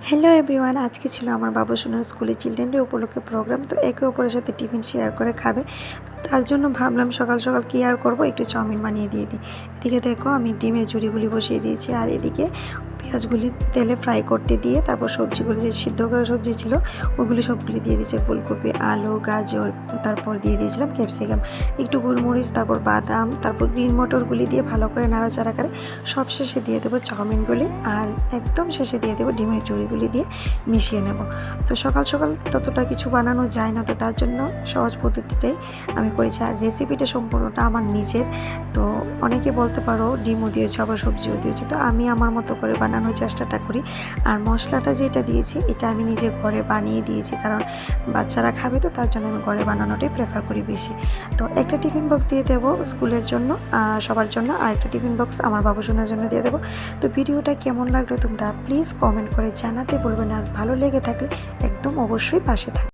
Hello everyone, আজকে ছিল আমার বাবু সোনার স্কুলে চিলড্রেন ডে উপলক্ষে প্রোগ্রাম। তো একে অপরের সাথে টিফিন শেয়ার করে খাবে। তো তার জন্য ভাবলাম সকাল সকাল কী আর করবো, একটু চাউমিন বানিয়ে দিয়ে দিই। এদিকে দেখো আমি ডিমের ঝুড়িগুলি বসিয়ে দিয়েছি, আর এদিকে পেঁয়াজগুলি তেলে ফ্রাই করতে দিয়ে তারপর সবজিগুলি যে সিদ্ধ করা সবজি ছিল ওগুলি সবগুলি দিয়ে দিয়েছি, ফুলকপি, আলু, গাজর, তারপর দিয়ে দিয়েছিলাম ক্যাপসিকাম, একটু গোলমরিচ, তারপর বাদাম, তারপর গ্রিন মটরগুলি দিয়ে ভালো করে নাড়াচাড়া করে সব শেষে দিয়ে দেবো চাউমিনগুলি, আর একদম শেষে দিয়ে দেবো ডিমের ঝুড়িগুলি দিয়ে মিশিয়ে নেব। তো সকাল সকাল ততটা কিছু বানানো যায় না, তো তার জন্য সহজ পদ্ধতিটাই আমি করেছি। আর রেসিপিটা সম্পূর্ণটা আমার নিজের, তো অনেকে বলতে পারো ডিমও দিয়েছো আবার সবজিও দিয়েছো, তো আমি আমার মতো করে বানানোর চেষ্টাটা করি। আর মশলাটা যেটা দিয়েছি এটা আমি নিজে ঘরে বানিয়ে দিয়েছি, কারণ বাচ্চারা খাবে, তো তার জন্য আমি ঘরে বানানোটাই প্রেফার করি বেশি। তো একটা টিফিন বক্স দিয়ে দেবো স্কুলের জন্য, সবার জন্য, আর একটা টিফিন বক্স আমার বাবু সোনার জন্য দিয়ে দেবো। তো ভিডিওটা কেমন লাগলো তোমরা প্লিজ কমেন্ট করে জানাতে বলবেন, আর ভালো লেগে থাকলে একদম অবশ্যই পাশে থাকবে।